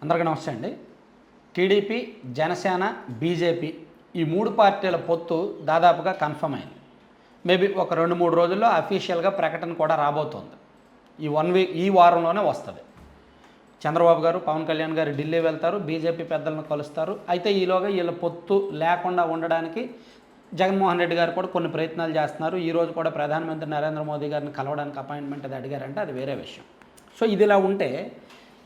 అందరికీ నమస్తే అండి. టీడీపీ, జనసేన, బీజేపీ ఈ 3 పార్టీల పొత్తు దాదాపుగా కన్ఫర్మ్ అయింది. మేబీ ఒక 2-3 రోజుల్లో అఫీషియల్గా ప్రకటన కూడా రాబోతోంది. ఈ వారంలోనే వస్తుంది. చంద్రబాబు గారు, పవన్ కళ్యాణ్ గారు ఢిల్లీ వెళ్తారు, బీజేపీ పెద్దలను కలుస్తారు. అయితే ఈలోగా వీళ్ళ పొత్తు లేకుండా ఉండడానికి జగన్మోహన్ రెడ్డి గారు కూడా కొన్ని ప్రయత్నాలు చేస్తున్నారు. ఈరోజు కూడా ప్రధానమంత్రి నరేంద్ర మోదీ గారిని కలవడానికి అపాయింట్మెంట్ అది అడిగారంటే అది వేరే విషయం. సో ఇది ఇలా ఉంటే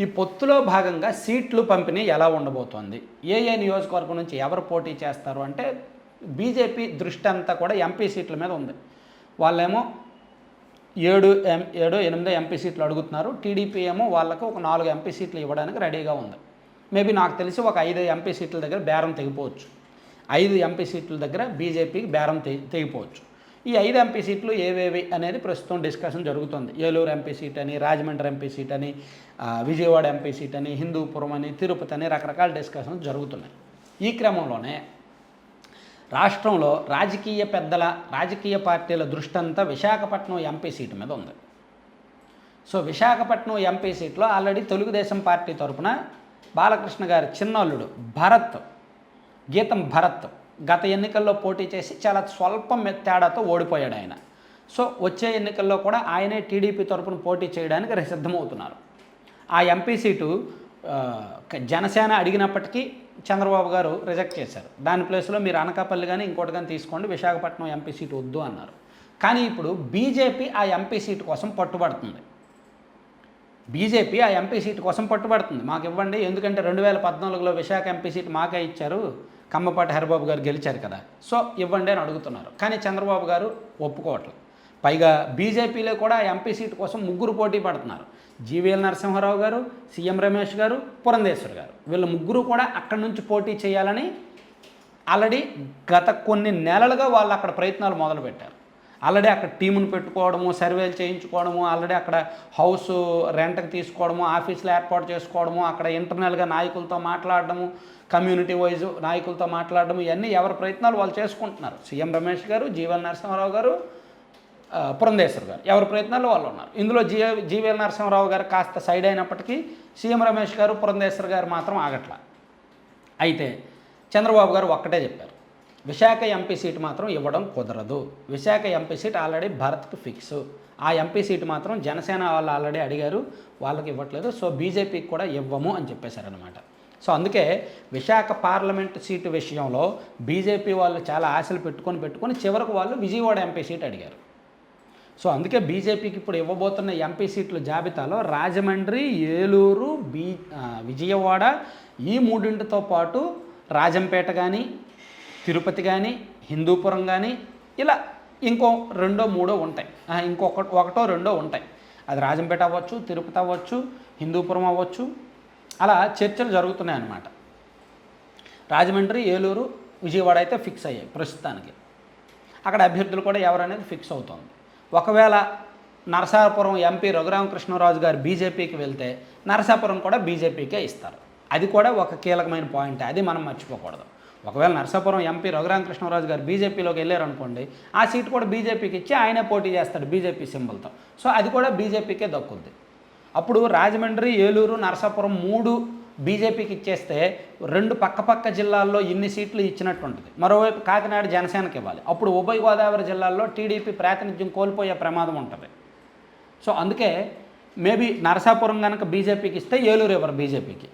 ఈ పొత్తులో భాగంగా సీట్లు పంపిణీ ఎలా ఉండబోతోంది, ఏ నియోజకవర్గం నుంచి ఎవరు పోటీ చేస్తారు అంటే బీజేపీ దృష్టి అంతా కూడా ఎంపీ సీట్ల మీద ఉంది. వాళ్ళేమో 7-8 ఎంపీ సీట్లు అడుగుతున్నారు. టీడీపీ ఏమో వాళ్ళకు ఒక 4 ఎంపీ సీట్లు ఇవ్వడానికి రెడీగా ఉంది. మేబీ నాకు తెలిసి ఒక 5 ఎంపీ సీట్ల దగ్గర బేరం తెగిపోవచ్చు. 5 ఎంపీ సీట్ల దగ్గర బీజేపీకి బేరం తెగిపోవచ్చు. ఈ 5 ఎంపీ సీట్లు ఏవేవి అనేది ప్రస్తుతం డిస్కషన్ జరుగుతుంది. ఏలూరు ఎంపీ సీట్ అని, రాజమండ్రి ఎంపీ సీట్ అని, విజయవాడ ఎంపీ సీట్ అని, హిందూపురం అని, తిరుపతి అని రకరకాల డిస్కషన్స్ జరుగుతున్నాయి. ఈ క్రమంలోనే రాష్ట్రంలో రాజకీయ పార్టీల దృష్టి అంతా విశాఖపట్నం ఎంపీ సీటు మీద ఉంది. సో విశాఖపట్నం ఎంపీ సీట్లో ఆల్రెడీ తెలుగుదేశం పార్టీ తరఫున బాలకృష్ణ గారి చిన్నల్లుడు గీతం భరత్ గత ఎన్నికల్లో పోటీ చేసి చాలా స్వల్పం తేడాతో ఓడిపోయాడు ఆయన. సో వచ్చే ఎన్నికల్లో కూడా ఆయనే టీడీపీ తరఫున పోటీ చేయడానికి సిద్ధమవుతున్నారు. ఆ ఎంపీ సీటు జనసేన అడిగినప్పటికీ చంద్రబాబు గారు రిజెక్ట్ చేశారు. దాని ప్లేస్లో మీరు అనకాపల్లి కానీ ఇంకోటి కానీ తీసుకోండి, విశాఖపట్నం ఎంపీ సీటు వద్దు అన్నారు. కానీ ఇప్పుడు బీజేపీ ఆ ఎంపీ సీటు కోసం పట్టుబడుతుంది. మాకు ఇవ్వండి, ఎందుకంటే 2014లో విశాఖ ఎంపీ సీటు మాకే ఇచ్చారు, కమ్మపాటి హరిబాబు గారు గెలిచారు కదా, సో ఇవ్వండి అని అడుగుతున్నారు. కానీ చంద్రబాబు గారు ఒప్పుకోవట్లేదు. పైగా బీజేపీలో కూడా ఎంపీ సీటు కోసం 3 పోటీ పడుతున్నారు. జీవీఎల్ నరసింహారావు గారు, సీఎం రమేష్ గారు, పురంధేశ్వర్ గారు, వీళ్ళ 3 కూడా అక్కడి నుంచి పోటీ చేయాలని ఆల్రెడీ గత కొన్ని నెలలుగా వాళ్ళు అక్కడ ప్రయత్నాలు మొదలుపెట్టారు. ఆల్రెడీ అక్కడ టీమును పెట్టుకోవడము, సర్వేలు చేయించుకోవడము, ఆల్రెడీ అక్కడ హౌస్ రెంట్కి తీసుకోవడము, ఆఫీసులు ఏర్పాటు చేసుకోవడము, అక్కడ ఇంటర్నల్గా నాయకులతో మాట్లాడడము, కమ్యూనిటీ వైజ్ నాయకులతో మాట్లాడడం, ఇవన్నీ ఎవరి ప్రయత్నాలు వాళ్ళు చేసుకుంటున్నారు. సీఎం రమేష్ గారు, జీవీఎల్ నరసింహారావు గారు, పురంధేశ్వర్ గారు, ఎవరి ప్రయత్నాలు వాళ్ళు ఉన్నారు. ఇందులో జీవీఎల్ నరసింహారావు గారు కాస్త సైడ్ అయినప్పటికీ సీఎం రమేష్ గారు, పురంధేశ్వర్ గారు మాత్రం ఆగట్ల. అయితే చంద్రబాబు గారు ఒక్కటే చెప్పారు, విశాఖ ఎంపీ సీటు మాత్రం ఇవ్వడం కుదరదు. విశాఖ ఎంపీ సీట్ ఆల్రెడీ భారత్కు ఫిక్స్. ఆ ఎంపీ సీటు మాత్రం జనసేన వాళ్ళు ఆల్రెడీ అడిగారు, వాళ్ళకి ఇవ్వట్లేదు. సో బీజేపీకి కూడా ఇవ్వము అని చెప్పేశారనమాట. సో అందుకే విశాఖ పార్లమెంటు సీటు విషయంలో బీజేపీ వాళ్ళు చాలా ఆశలు పెట్టుకొని చివరకు వాళ్ళు విజయవాడ ఎంపీ సీట్ అడిగారు. సో అందుకే బీజేపీకి ఇప్పుడు ఇవ్వబోతున్న ఎంపీ సీట్ల జాబితాలో రాజమండ్రి, ఏలూరు, విజయవాడ ఈ 3తో పాటు రాజంపేట కానీ, తిరుపతి కానీ, హిందూపురం కానీ, ఇలా ఇంకో 2-3 ఉంటాయి. ఒకటో రెండో ఉంటాయి. అది రాజంపేట అవ్వచ్చు, తిరుపతి అవ్వచ్చు, హిందూపురం అవ్వచ్చు. అలా చర్చలు జరుగుతున్నాయి అన్నమాట. రాజమండ్రి, ఏలూరు, విజయవాడ అయితే ఫిక్స్ అయ్యాయి ప్రస్తుతానికి. అక్కడ అభ్యర్థులు కూడా ఎవరనేది ఫిక్స్ అవుతుంది. ఒకవేళ నరసాపురం ఎంపీ రఘురామకృష్ణరాజు గారు బీజేపీకి వెళ్తే నరసాపురం కూడా బీజేపీకే ఇస్తారు. అది కూడా ఒక కీలకమైన పాయింట్, అది మనం మర్చిపోకూడదు. ఒకవేళ నరసాపురం ఎంపీ రఘురామకృష్ణరాజు గారు బీజేపీలోకి వెళ్ళారనుకోండి, ఆ సీటు కూడా బీజేపీకి ఇచ్చి ఆయనే పోటీ చేస్తాడు బీజేపీ సింబల్తో. సో అది కూడా బీజేపీకే దక్కుద్ది. అప్పుడు రాజమండ్రి, ఏలూరు, నరసాపురం 3 బీజేపీకి ఇచ్చేస్తే 2 పక్క జిల్లాల్లో ఇన్ని సీట్లు ఇచ్చినట్టు ఉంటుంది. మరోవైపు కాకినాడ జనసేనకి ఇవ్వాలి. అప్పుడు ఉభయ గోదావరి జిల్లాల్లో టీడీపీ ప్రాతినిధ్యం కోల్పోయే ప్రమాదం ఉంటుంది. సో అందుకే మేబీ నరసాపురం కనుక బీజేపీకి ఇస్తే ఏలూరు ఇవ్వరు బీజేపీకి.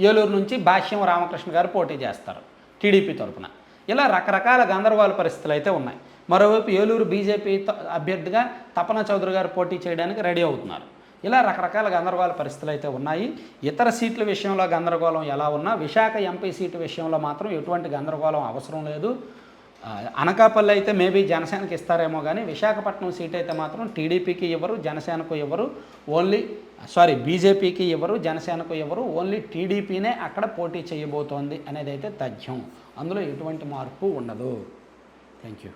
ఏలూరు నుంచి భాష్యం రామకృష్ణ గారు పోటీ చేస్తారు టీడీపీ తరఫున. ఇలా రకరకాల గందరగోళ పరిస్థితులు అయితే ఉన్నాయి. మరోవైపు ఏలూరు బీజేపీ అభ్యర్థిగా తపన చౌదరి గారు పోటీ చేయడానికి రెడీ అవుతున్నారు. ఇలా రకరకాల గందరగోళ పరిస్థితులు అయితే ఉన్నాయి. ఇతర సీట్ల విషయంలో గందరగోళం ఎలా ఉన్నా విశాఖ ఎంపీ సీటు విషయంలో మాత్రం ఎటువంటి గందరగోళం అవసరం లేదు. అనకాపల్లి అయితే మేబీ జనసేనకి ఇస్తారేమో కానీ విశాఖపట్నం సీట్ అయితే మాత్రం టీడీపీకి ఇవ్వరు, జనసేనకు ఇవ్వరు, బీజేపీకి ఇవ్వరు, జనసేనకు ఇవ్వరు. ఓన్లీ టీడీపీనే అక్కడ పోటీ చేయబోతోంది అనేది అయితే తథ్యం. అందులో ఎటువంటి మార్పు ఉండదు. Thank you.